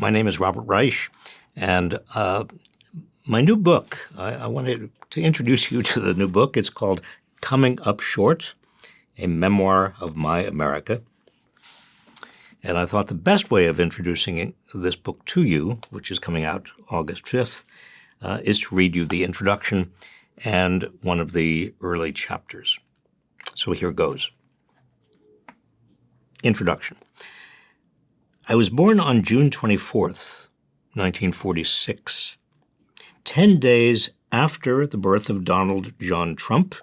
My name is Robert Reich, and my new book, I wanted to introduce you to the new book. It's called Coming Up Short, a memoir of my America. And I thought the best way of introducing this book to you, which is coming out August 5th, is to read you the introduction and one of the early chapters. So here goes. Introduction. I was born on June 24th, 1946, 10 days after the birth of Donald John Trump,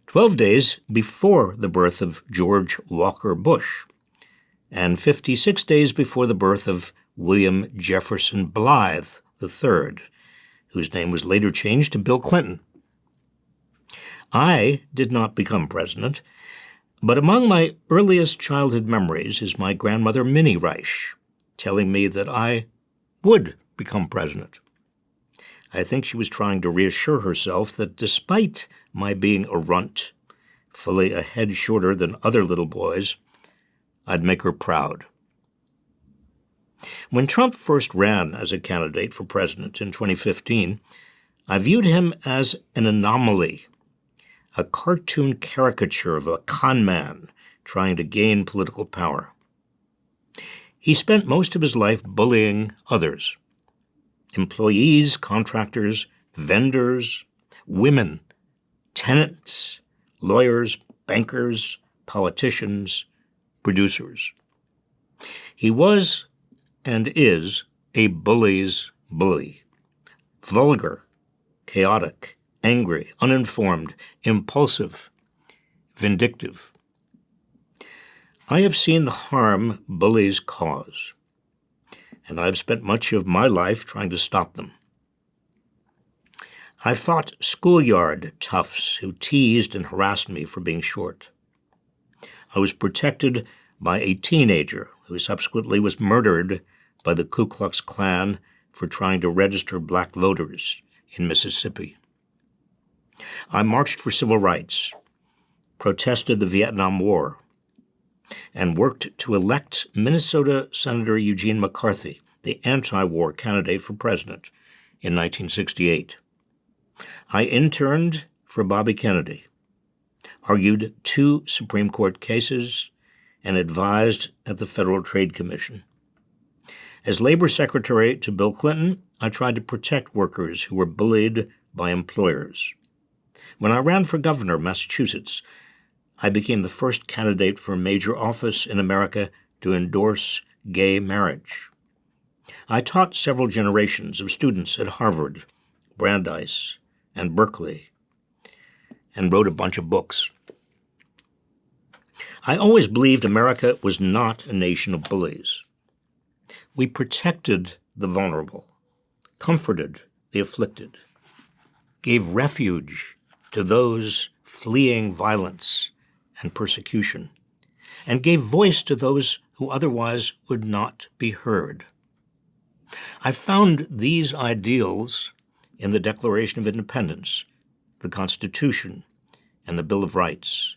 12 days before the birth of George Walker Bush, and 56 days before the birth of William Jefferson Blythe III, whose name was later changed to Bill Clinton. I did not become president, but among my earliest childhood memories is my grandmother Minnie Reich telling me that I would become president. I think she was trying to reassure herself that despite my being a runt, fully a head shorter than other little boys, I'd make her proud. When Trump first ran as a candidate for president in 2015, I viewed him as an anomaly, a cartoon caricature of a con man trying to gain political power. He spent most of his life bullying others, employees, contractors, vendors, women, tenants, lawyers, bankers, politicians, producers. He was and is a bully's bully, vulgar, chaotic, angry, uninformed, impulsive, vindictive. I have seen the harm bullies cause, and I've spent much of my life trying to stop them. I fought schoolyard toughs who teased and harassed me for being short. I was protected by a teenager who subsequently was murdered by the Ku Klux Klan for trying to register black voters in Mississippi. I marched for civil rights, protested the Vietnam War, and worked to elect Minnesota Senator Eugene McCarthy, the anti-war candidate for president, in 1968. I interned for Bobby Kennedy, argued 2 Supreme Court cases, and advised at the Federal Trade Commission. As labor secretary to Bill Clinton, I tried to protect workers who were bullied by employers. When I ran for governor of Massachusetts, I became the first candidate for a major office in America to endorse gay marriage. I taught several generations of students at Harvard, Brandeis, and Berkeley, and wrote a bunch of books. I always believed America was not a nation of bullies. We protected the vulnerable, comforted the afflicted, gave refuge to those fleeing violence and persecution, and gave voice to those who otherwise would not be heard. I found these ideals in the Declaration of Independence, the Constitution, and the Bill of Rights,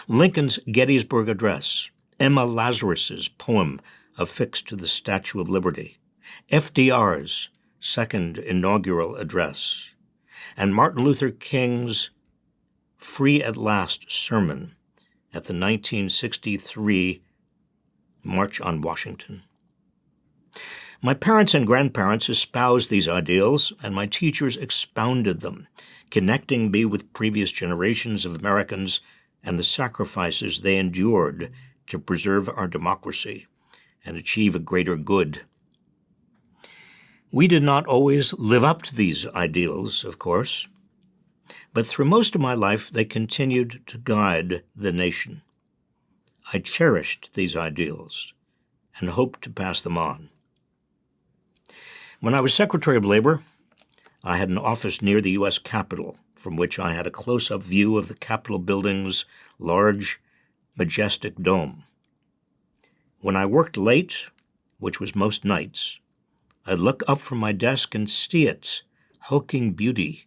Lincoln's Gettysburg Address, Emma Lazarus's poem affixed to the Statue of Liberty, FDR's second inaugural address, and Martin Luther King's Free at Last sermon at the 1963 March on Washington. My parents and grandparents espoused these ideals, and my teachers expounded them, connecting me with previous generations of Americans and the sacrifices they endured to preserve our democracy and achieve a greater good. We did not always live up to these ideals, of course, but through most of my life they continued to guide the nation. I cherished these ideals and hoped to pass them on. When I was Secretary of Labor, I had an office near the U.S. Capitol from which I had a close-up view of the Capitol building's large, majestic dome. When I worked late, which was most nights, I'd look up from my desk and see its hulking beauty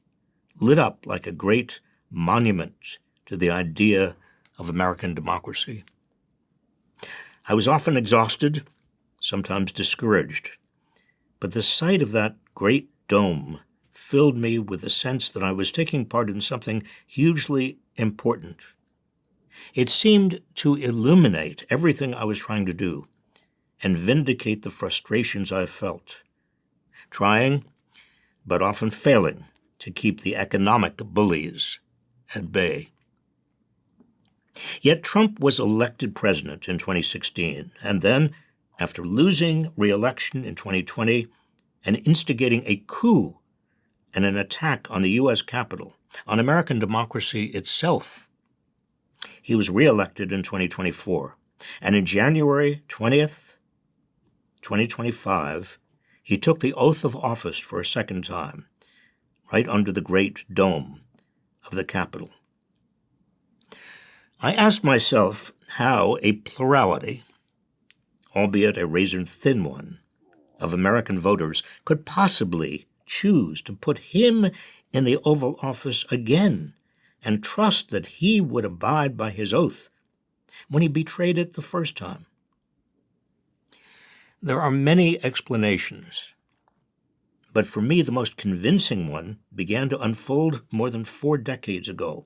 lit up like a great monument to the idea of American democracy. I was often exhausted sometimes discouraged. But the sight of that great dome filled me with the sense that I was taking part in something hugely important. It seemed to illuminate everything I was trying to do and vindicate the frustrations I felt, trying, but often failing, to keep the economic bullies at bay. Yet Trump was elected president in 2016, and then, after losing re-election in 2020 and instigating a coup and an attack on the U.S. Capitol, on American democracy itself, he was re-elected in 2024. And in January 20th, 2025, he took the oath of office for a second time, right under the great dome of the Capitol. I asked myself how a plurality, albeit a razor-thin one, of American voters could possibly choose to put him in the Oval Office again and trust that he would abide by his oath when he betrayed it the first time. There are many explanations, but for me the most convincing one began to unfold more than 4 decades ago,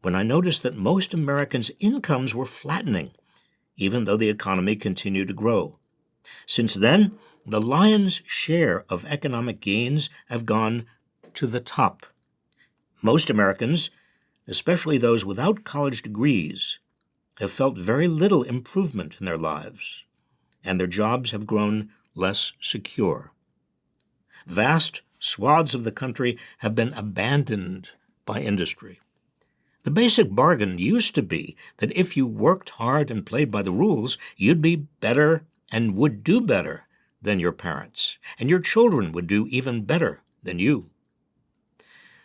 when I noticed that most Americans' incomes were flattening, even though the economy continued to grow. Since then, the lion's share of economic gains have gone to the top. Most Americans, especially those without college degrees, have felt very little improvement in their lives, and their jobs have grown less secure. Vast swaths of the country have been abandoned by industry. The basic bargain used to be that if you worked hard and played by the rules, you'd be better and would do better than your parents, and your children would do even better than you.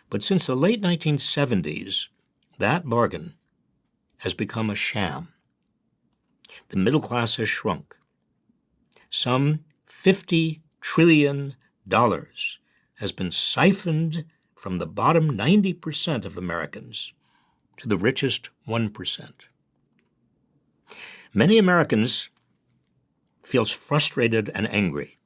But since the late 1970s, that bargain has become a sham. The middle class has shrunk. Some $50 trillion has been siphoned from the bottom 90% of Americans to the richest 1%. Many Americans feel frustrated and angry.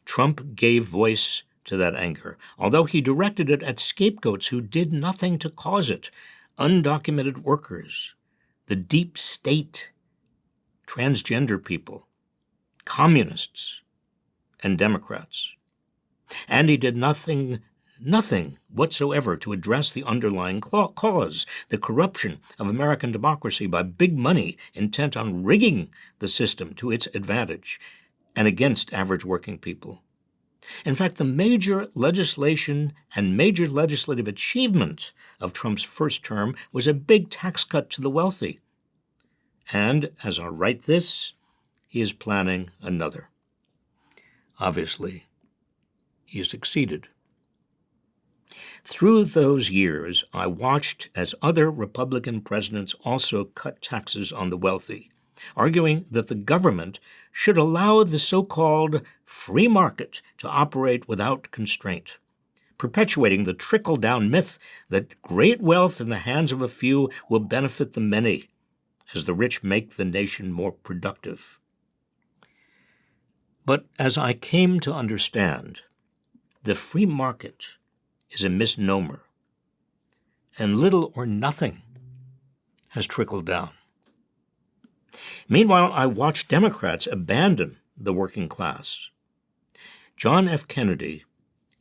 Trump gave voice to that anger, although he directed it at scapegoats who did nothing to cause it: undocumented workers, the deep state, transgender people, communists, and Democrats. And he did nothing whatsoever to address the underlying cause, the corruption of American democracy by big money intent on rigging the system to its advantage and against average working people. In fact, the major legislation and major legislative achievement of Trump's first term was a big tax cut to the wealthy. And as I write this, he is planning another. Obviously, he has succeeded. Through those years, I watched as other Republican presidents also cut taxes on the wealthy, arguing that the government should allow the so-called free market to operate without constraint, perpetuating the trickle-down myth that great wealth in the hands of a few will benefit the many, as the rich make the nation more productive. But as I came to understand, the free market is a misnomer, and little or nothing has trickled down. Meanwhile, I watched Democrats abandon the working class. John F. Kennedy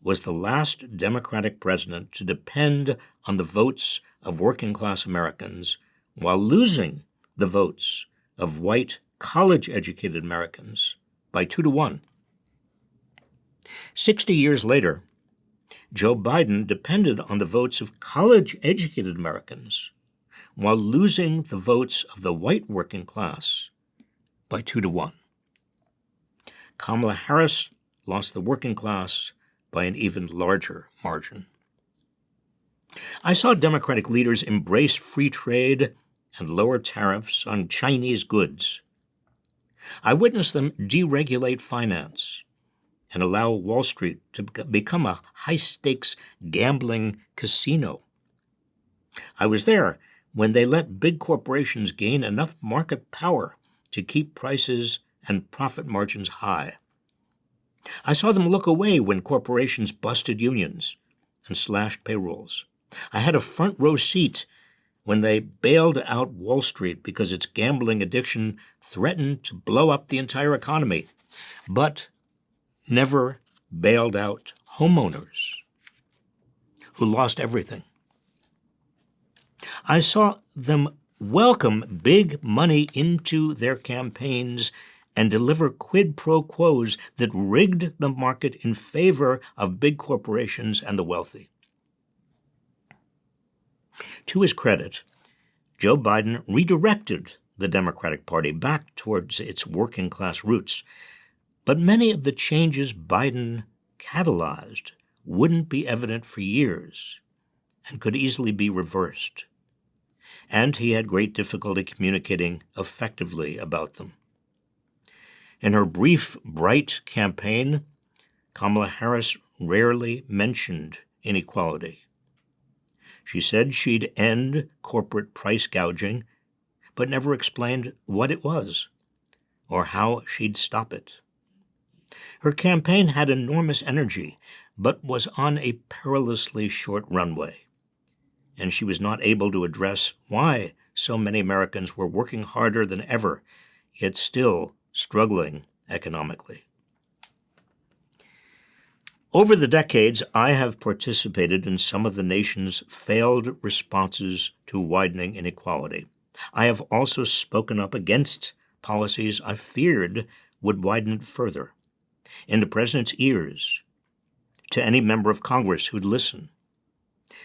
was the last Democratic president to depend on the votes of working-class Americans while losing the votes of white, college-educated Americans by 2-1. 60 years later, Joe Biden depended on the votes of college-educated Americans while losing the votes of the white working class by 2-1. Kamala Harris lost the working class by an even larger margin. I saw Democratic leaders embrace free trade and lower tariffs on Chinese goods. I witnessed them deregulate finance and allow Wall Street to become a high-stakes gambling casino. I was there when they let big corporations gain enough market power to keep prices and profit margins high. I saw them look away when corporations busted unions and slashed payrolls. I had a front row seat when they bailed out Wall Street because its gambling addiction threatened to blow up the entire economy, but never bailed out homeowners who lost everything. I saw them welcome big money into their campaigns and deliver quid pro quos that rigged the market in favor of big corporations and the wealthy. To his credit, Joe Biden redirected the Democratic Party back towards its working-class roots, but many of the changes Biden catalyzed wouldn't be evident for years and could easily be reversed. And he had great difficulty communicating effectively about them. In her brief, bright campaign, Kamala Harris rarely mentioned inequality. She said she'd end corporate price gouging, but never explained what it was or how she'd stop it. Her campaign had enormous energy, but was on a perilously short runway, and she was not able to address why so many Americans were working harder than ever, yet still struggling economically. Over the decades, I have participated in some of the nation's failed responses to widening inequality. I have also spoken up against policies I feared would widen it further, in the president's ears, to any member of Congress who'd listen,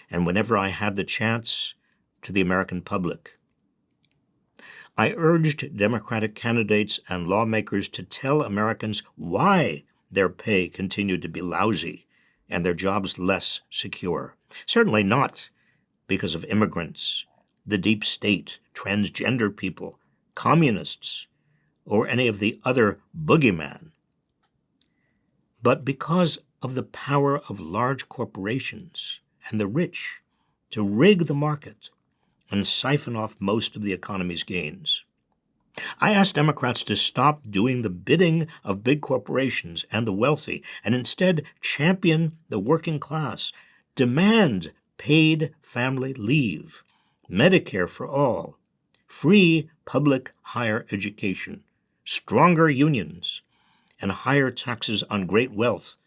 and whenever I had the chance, to the American public. I urged Democratic candidates and lawmakers to tell Americans why their pay continued to be lousy and their jobs less secure. Certainly not because of immigrants, the deep state, transgender people, communists, or any of the other boogeyman, but because of the power of large corporations and the rich to rig the market and siphon off most of the economy's gains. I asked Democrats to stop doing the bidding of big corporations and the wealthy and instead champion the working class, demand paid family leave, Medicare for all, free public higher education, stronger unions, and higher taxes on great wealth,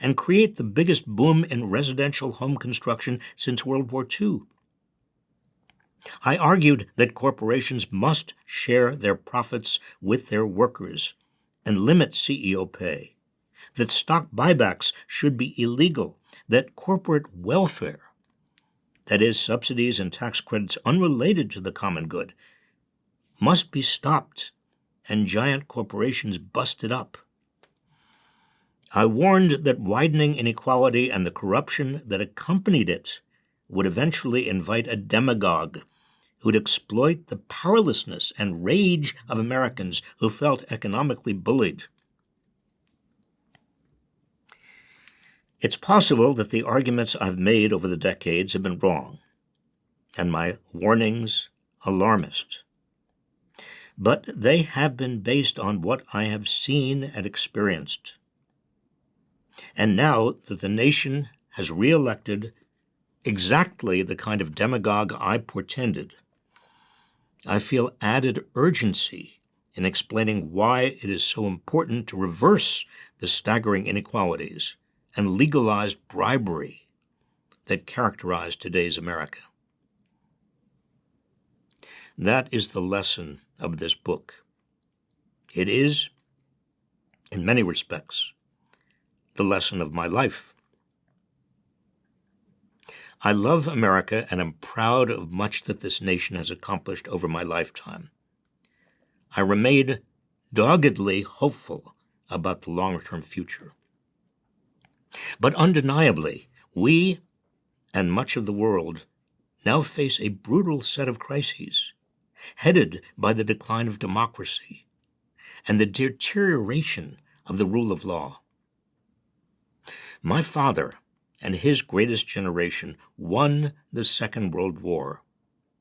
and create the biggest boom in residential home construction since World War II. I argued that corporations must share their profits with their workers and limit CEO pay, that stock buybacks should be illegal, that corporate welfare, that is, subsidies and tax credits unrelated to the common good, must be stopped and giant corporations busted up. I warned that widening inequality and the corruption that accompanied it would eventually invite a demagogue who'd exploit the powerlessness and rage of Americans who felt economically bullied. It's possible that the arguments I've made over the decades have been wrong, and my warnings alarmist. But they have been based on what I have seen and experienced. And now that the nation has re-elected exactly the kind of demagogue I portended, I feel added urgency in explaining why it is so important to reverse the staggering inequalities and legalized bribery that characterize today's America. That is the lesson of this book. It is, in many respects, the lesson of my life. I love America and am proud of much that this nation has accomplished over my lifetime. I remain doggedly hopeful about the long-term future. But undeniably, we and much of the world now face a brutal set of crises, headed by the decline of democracy and the deterioration of the rule of law. My father and his greatest generation won the Second World War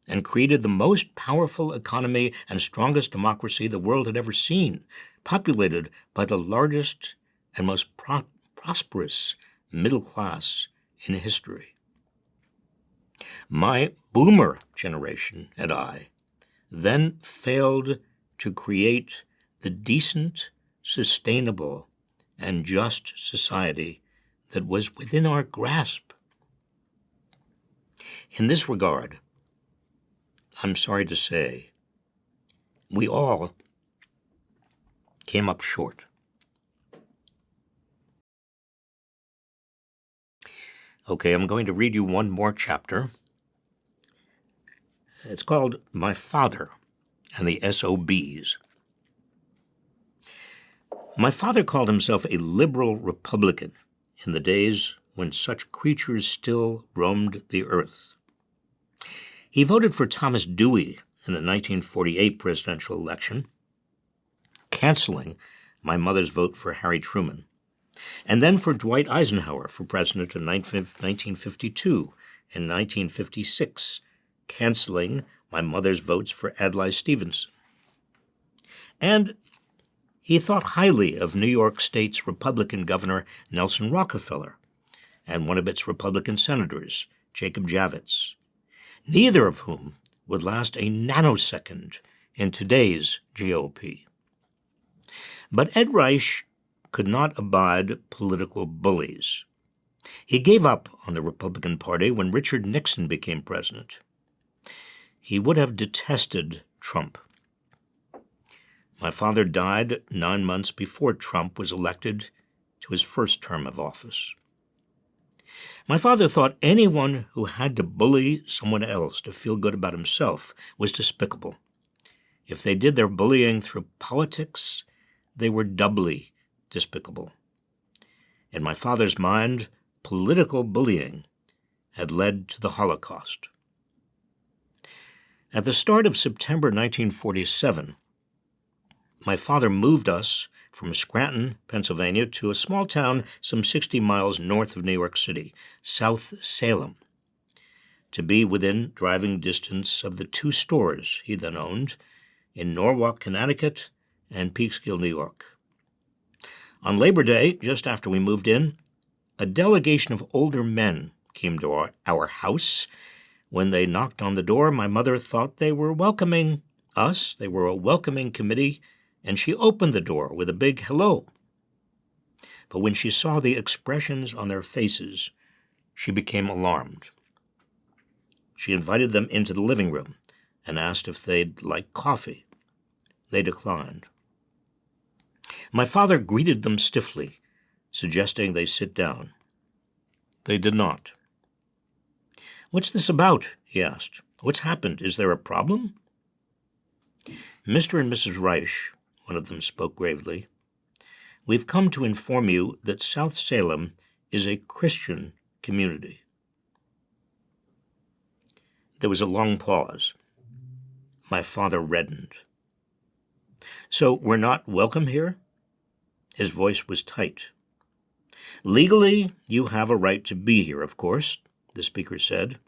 and created the most powerful economy and strongest democracy the world had ever seen, populated by the largest and most prosperous middle class in history. My boomer generation and I then failed to create the decent, sustainable, and just society that was within our grasp. In this regard, I'm sorry to say, we all came up short. Okay, I'm going to read you one more chapter. It's called My Father and the SOBs. My father called himself a liberal Republican in the days when such creatures still roamed the earth. He voted for Thomas Dewey in the 1948 presidential election, canceling my mother's vote for Harry Truman, and then for Dwight Eisenhower for president in 1952 and 1956, canceling my mother's votes for Adlai Stevenson. And he thought highly of New York State's Republican Governor Nelson Rockefeller and one of its Republican senators, Jacob Javits, neither of whom would last a nanosecond in today's GOP. But Ed Reich could not abide political bullies. He gave up on the Republican Party when Richard Nixon became president. He would have detested Trump. My father died 9 months before Trump was elected to his first term of office. My father thought anyone who had to bully someone else to feel good about himself was despicable. If they did their bullying through politics, they were doubly despicable. In my father's mind, political bullying had led to the Holocaust. At the start of September 1947, my father moved us from Scranton, Pennsylvania, to a small town some 60 miles north of New York City, South Salem, to be within driving distance of the 2 stores he then owned in Norwalk, Connecticut, and Peekskill, New York. On Labor Day, just after we moved in, a delegation of older men came to our house. When they knocked on the door, my mother thought they were welcoming us. They were a welcoming committee, and she opened the door with a big hello. But when she saw the expressions on their faces, she became alarmed. She invited them into the living room and asked if they'd like coffee. They declined. My father greeted them stiffly, suggesting they sit down. They did not. "What's this about?" he asked. "What's happened? Is there a problem?" "Mr. and Mrs. Reich," one of them spoke gravely, "we've come to inform you that South Salem is a Christian community." There was a long pause. My father reddened. "So we're not welcome here?" His voice was tight. "Legally, you have a right to be here, of course," the speaker said.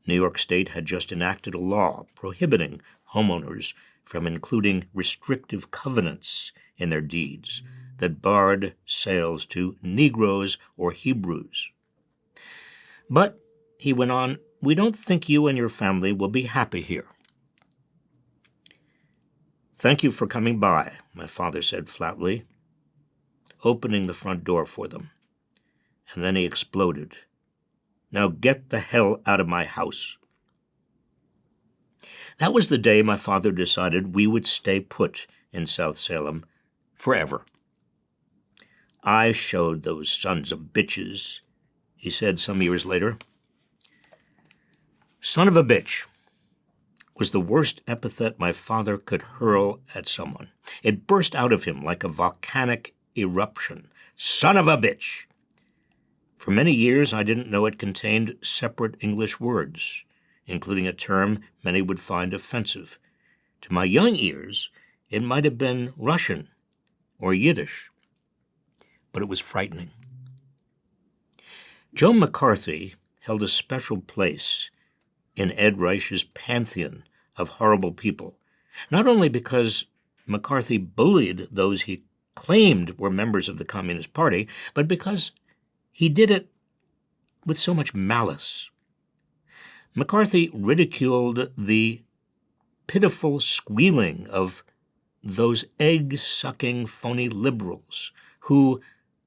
New York State had just enacted a law prohibiting homeowners from including restrictive covenants in their deeds that barred sales to Negroes or Hebrews. "But," he went on, "we don't think you and your family will be happy here." "Thank you for coming by," my father said flatly, opening the front door for them. And then he exploded. "Now get the hell out of my house." That was the day my father decided we would stay put in South Salem forever. "I showed those sons of bitches," he said some years later. Son of a bitch was the worst epithet my father could hurl at someone. It burst out of him like a volcanic eruption. Son of a bitch! For many years, I didn't know it contained separate English words, including a term many would find offensive. To my young ears, it might have been Russian or Yiddish, but it was frightening. Joe McCarthy held a special place in Ed Reich's pantheon of horrible people, not only because McCarthy bullied those he claimed were members of the Communist Party, but because he did it with so much malice. McCarthy ridiculed the pitiful squealing of those egg-sucking phony liberals who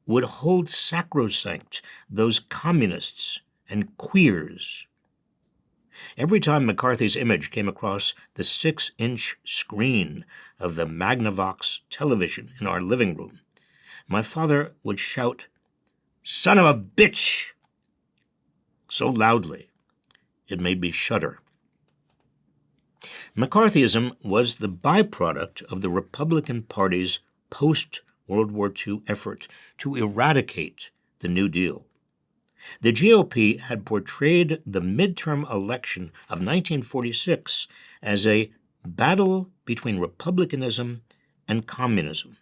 would hold sacrosanct those communists and queers. Every time McCarthy's image came across the 6-inch screen of the Magnavox television in our living room, my father would shout, "Son of a bitch!" so loudly it made me shudder. McCarthyism was the byproduct of the Republican Party's post-World War II effort to eradicate the New Deal. The GOP had portrayed the midterm election of 1946 as a battle between republicanism and communism,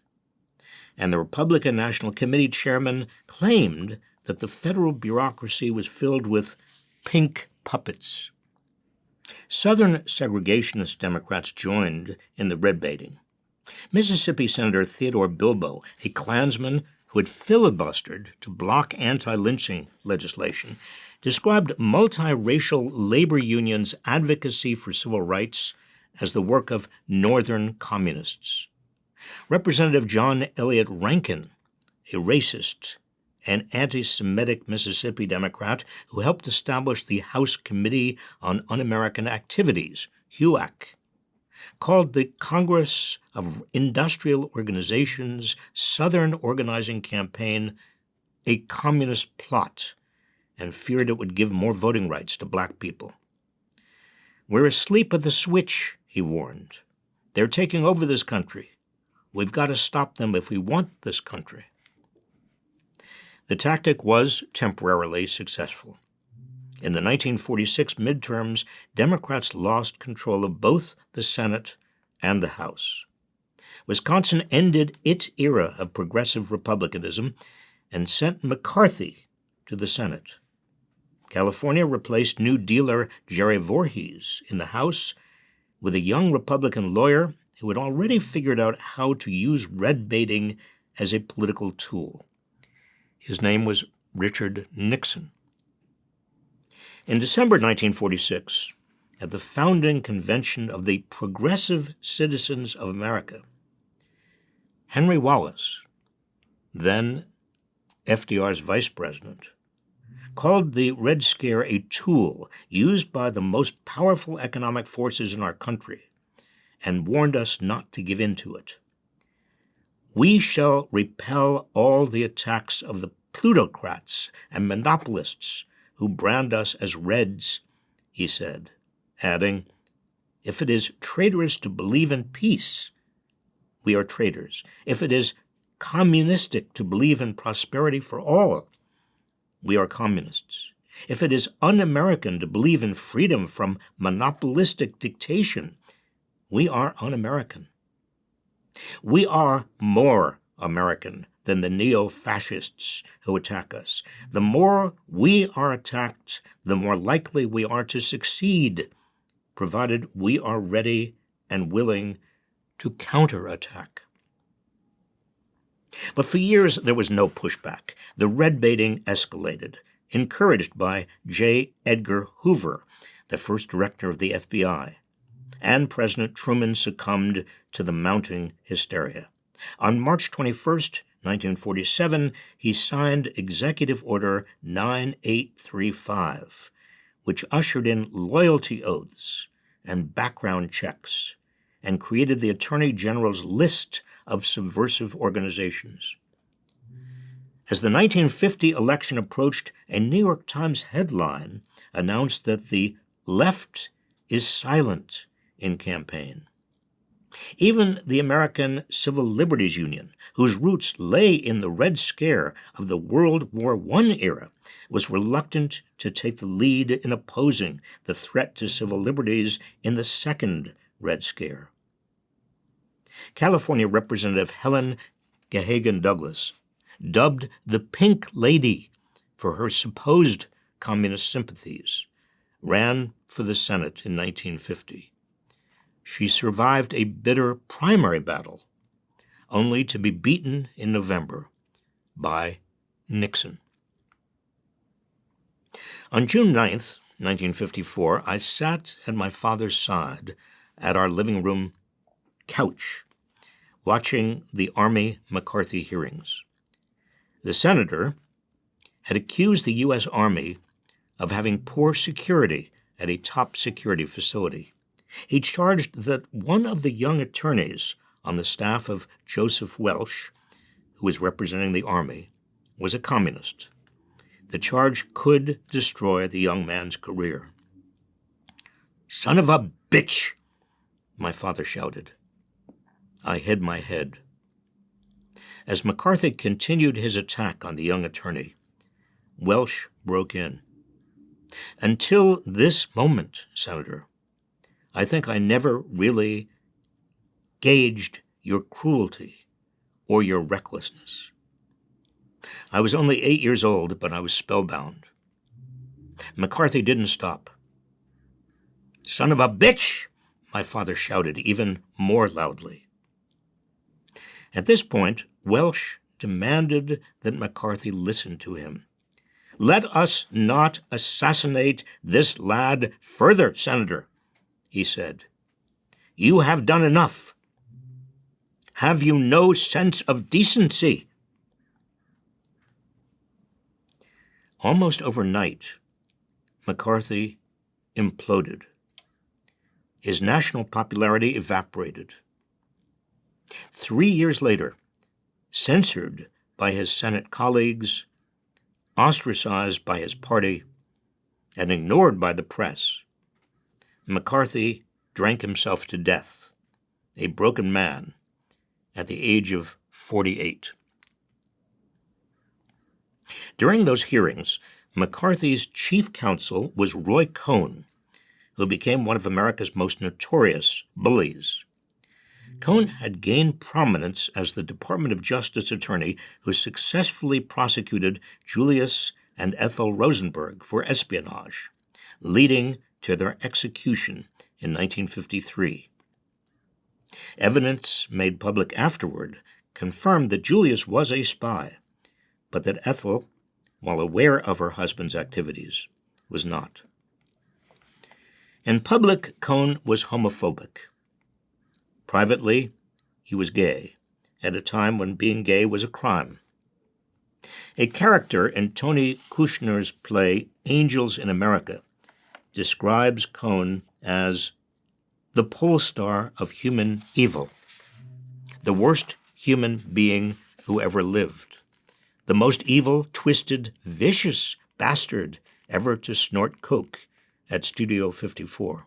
and the Republican National Committee chairman claimed that the federal bureaucracy was filled with pink puppets. Southern segregationist Democrats joined in the red baiting. Mississippi Senator Theodore Bilbo, a Klansman who had filibustered to block anti-lynching legislation, described multiracial labor unions' advocacy for civil rights as the work of Northern communists. Representative John Elliott Rankin, a racist and anti-Semitic Mississippi Democrat who helped establish the House Committee on Un-American Activities, HUAC, called the Congress of Industrial Organizations' Southern organizing campaign a communist plot and feared it would give more voting rights to black people. "We're asleep at the switch," he warned. "They're taking over this country. We've got to stop them if we want this country." The tactic was temporarily successful. In the 1946 midterms, Democrats lost control of both the Senate and the House. Wisconsin ended its era of progressive republicanism and sent McCarthy to the Senate. California replaced New Dealer Jerry Voorhees in the House with a young Republican lawyer who had already figured out how to use red baiting as a political tool. His name was Richard Nixon. In December 1946, at the founding convention of the Progressive Citizens of America, Henry Wallace, then FDR's vice president, called the Red Scare a tool used by the most powerful economic forces in our country and warned us not to give in to it. "We shall repel all the attacks of the plutocrats and monopolists who brand us as Reds," he said, adding, "If it is traitorous to believe in peace, we are traitors. If it is communistic to believe in prosperity for all, we are communists. If it is un-American to believe in freedom from monopolistic dictation, we are un-American. We are more American than the neo-fascists who attack us. The more we are attacked, the more likely we are to succeed, provided we are ready and willing to counterattack." But for years, there was no pushback. The red baiting escalated, encouraged by J. Edgar Hoover, the first director of the FBI, and President Truman succumbed to the mounting hysteria. On March 21, 1947, he signed Executive Order 9835, which ushered in loyalty oaths and background checks and created the Attorney General's list of subversive organizations. As the 1950 election approached, a New York Times headline announced that the left is silent in campaign. Even the American Civil Liberties Union, whose roots lay in the Red Scare of the World War I era, was reluctant to take the lead in opposing the threat to civil liberties in the second Red Scare. California Representative Helen Gahagan Douglas, dubbed the Pink Lady for her supposed communist sympathies, ran for the Senate in 1950. She survived a bitter primary battle, only to be beaten in November by Nixon. On June 9th, 1954, I sat at my father's side at our living room couch, watching the Army McCarthy hearings. The senator had accused the U.S. Army of having poor security at a top security facility. He charged that one of the young attorneys on the staff of Joseph Welch, who was representing the Army, was a communist. The charge could destroy the young man's career. "Son of a bitch!" my father shouted. I hid my head. As McCarthy continued his attack on the young attorney, Welch broke in. "Until this moment, Senator, I think I never really gauged your cruelty or your recklessness. I was only 8 years old, but I was spellbound." McCarthy didn't stop. "Son of a bitch!" my father shouted even more loudly. At this point, Welch demanded that McCarthy listen to him. "Let us not assassinate this lad further, Senator," he said. "You have done enough. Have you no sense of decency?" Almost overnight, McCarthy imploded. His national popularity evaporated. 3 years later, censored by his Senate colleagues, ostracized by his party, and ignored by the press, McCarthy drank himself to death, a broken man, at the age of 48. During those hearings, McCarthy's chief counsel was Roy Cohn, who became one of America's most notorious bullies. Cohn had gained prominence as the Department of Justice attorney who successfully prosecuted Julius and Ethel Rosenberg for espionage, leading to their execution in 1953. Evidence made public afterward confirmed that Julius was a spy, but that Ethel, while aware of her husband's activities, was not. In public, Cohn was homophobic. Privately, he was gay, at a time when being gay was a crime. A character in Tony Kushner's play Angels in America describes Cohn as the pole star of human evil, the worst human being who ever lived, the most evil, twisted, vicious bastard ever to snort coke at Studio 54.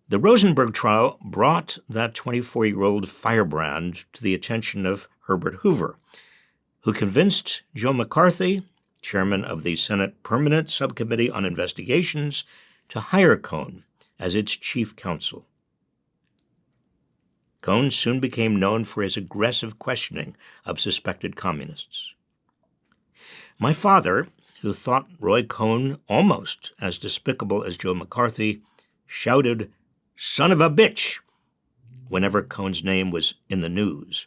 The Rosenberg trial brought that 24-year-old firebrand to the attention of Herbert Hoover, who convinced Joe McCarthy, chairman of the Senate Permanent Subcommittee on Investigations, to hire Cohn as its chief counsel. Cohn soon became known for his aggressive questioning of suspected communists. My father, who thought Roy Cohn almost as despicable as Joe McCarthy, shouted, "Son of a bitch," whenever Cohn's name was in the news.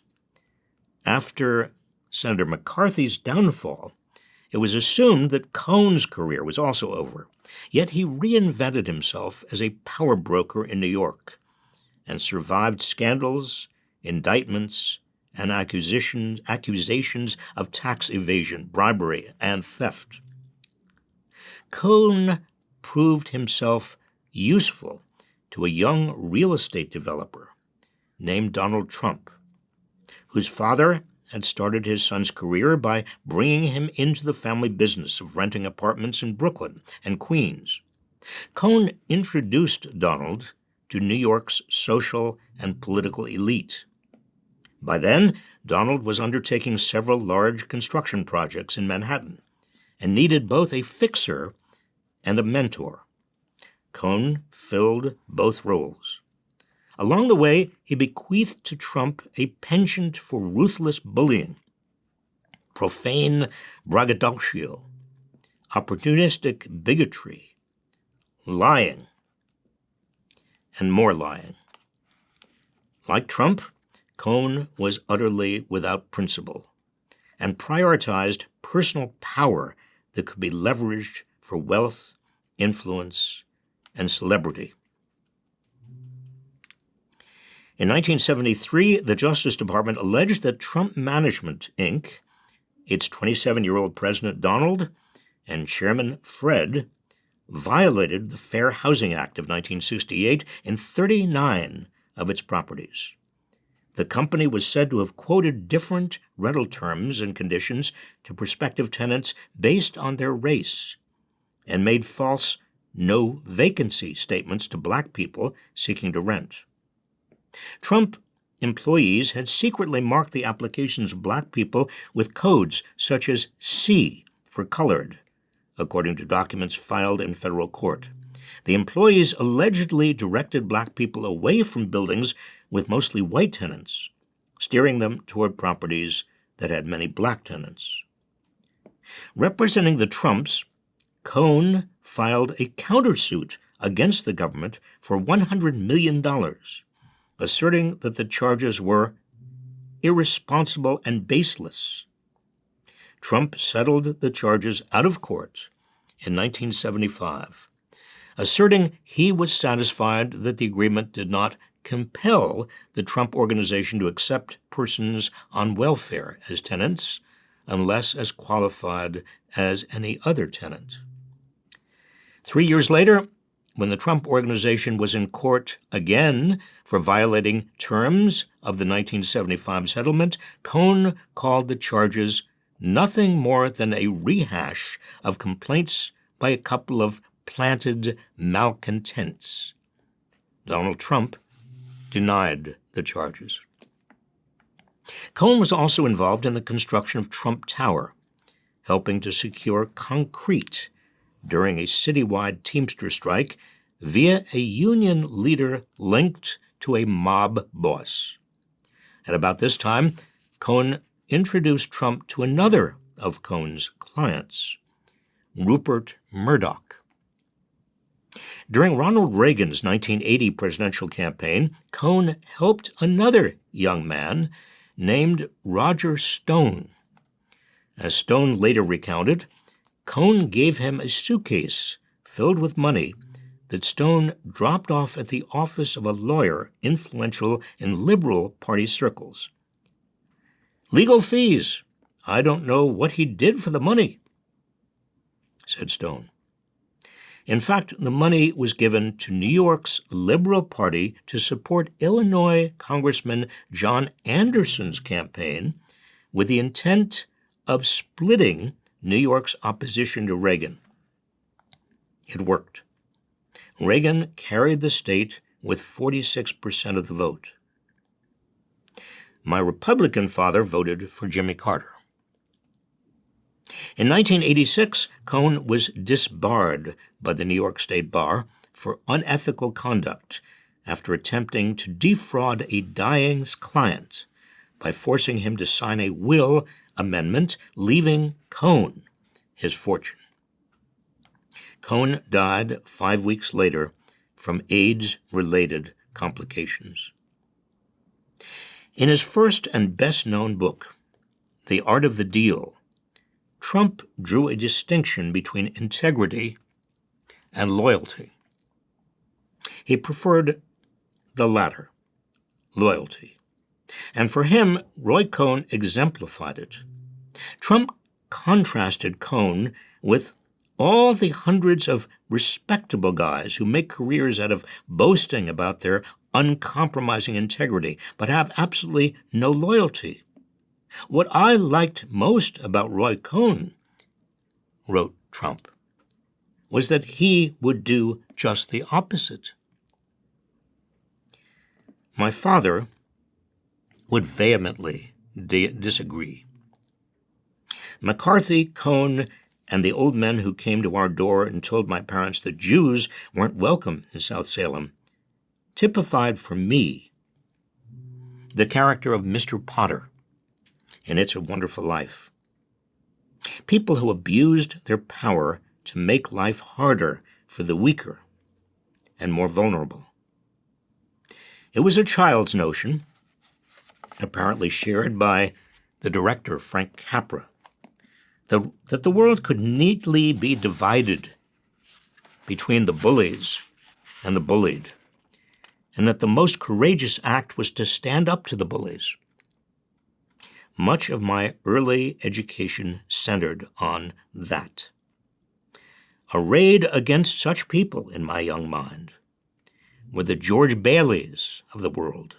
After Senator McCarthy's downfall, it was assumed that Cohn's career was also over, yet he reinvented himself as a power broker in New York and survived scandals, indictments, and accusations of tax evasion, bribery, and theft. Cohn proved himself useful to a young real estate developer named Donald Trump, whose father had started his son's career by bringing him into the family business of renting apartments in Brooklyn and Queens. Cohn introduced Donald to New York's social and political elite. By then, Donald was undertaking several large construction projects in Manhattan and needed both a fixer and a mentor. Cohn filled both roles. Along the way, he bequeathed to Trump a penchant for ruthless bullying, profane braggadocio, opportunistic bigotry, lying, and more lying. Like Trump, Cohn was utterly without principle and prioritized personal power that could be leveraged for wealth, influence, and celebrity. In 1973, the Justice Department alleged that Trump Management, Inc., its 27-year-old President Donald and Chairman Fred, violated the Fair Housing Act of 1968 in 39 of its properties. The company was said to have quoted different rental terms and conditions to prospective tenants based on their race and made false no vacancy statements to black people seeking to rent. Trump employees had secretly marked the applications of black people with codes such as C for colored, according to documents filed in federal court. The employees allegedly directed black people away from buildings with mostly white tenants, steering them toward properties that had many black tenants. Representing the Trumps, Cohn filed a countersuit against the government for $100 million, asserting that the charges were irresponsible and baseless. Trump settled the charges out of court in 1975, asserting he was satisfied that the agreement did not compel the Trump Organization to accept persons on welfare as tenants unless as qualified as any other tenant. 3 years later, when the Trump Organization was in court again for violating terms of the 1975 settlement, Cohn called the charges nothing more than a rehash of complaints by a couple of planted malcontents. Donald Trump denied the charges. Cohn was also involved in the construction of Trump Tower, helping to secure concrete during a citywide Teamster strike via a union leader linked to a mob boss. At about this time, Cohn introduced Trump to another of Cohn's clients, Rupert Murdoch. During Ronald Reagan's 1980 presidential campaign, Cohn helped another young man named Roger Stone. As Stone later recounted, Cohn gave him a suitcase filled with money that Stone dropped off at the office of a lawyer influential in Liberal Party circles. "Legal fees. I don't know what he did for the money," said Stone. In fact, the money was given to New York's Liberal Party to support Illinois Congressman John Anderson's campaign with the intent of splitting New York's opposition to Reagan. It worked. Reagan carried the state with 46% of the vote. My Republican father voted for Jimmy Carter. In 1986, Cohn was disbarred by the New York State Bar for unethical conduct after attempting to defraud a dying client by forcing him to sign a will amendment, leaving Cohn his fortune. Cohn died 5 weeks later from AIDS-related complications. In his first and best-known book, The Art of the Deal, Trump drew a distinction between integrity and loyalty. He preferred the latter, loyalty. And for him, Roy Cohn exemplified it. Trump contrasted Cohn with all the hundreds of respectable guys who make careers out of boasting about their uncompromising integrity, but have absolutely no loyalty. "What I liked most about Roy Cohn," wrote Trump, "was that he would do just the opposite." My father would vehemently disagree. McCarthy, Cohn, and the old men who came to our door and told my parents that Jews weren't welcome in South Salem typified for me the character of Mr. Potter in It's a Wonderful Life. People who abused their power to make life harder for the weaker and more vulnerable. It was a child's notion, apparently shared by the director, Frank Capra, that the world could neatly be divided between the bullies and the bullied, and that the most courageous act was to stand up to the bullies. Much of my early education centered on that. Arrayed against such people, in my young mind, were the George Baileys of the world,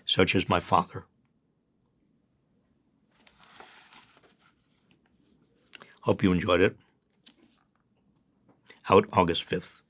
such as my father. Hope you enjoyed it. Out August 5th.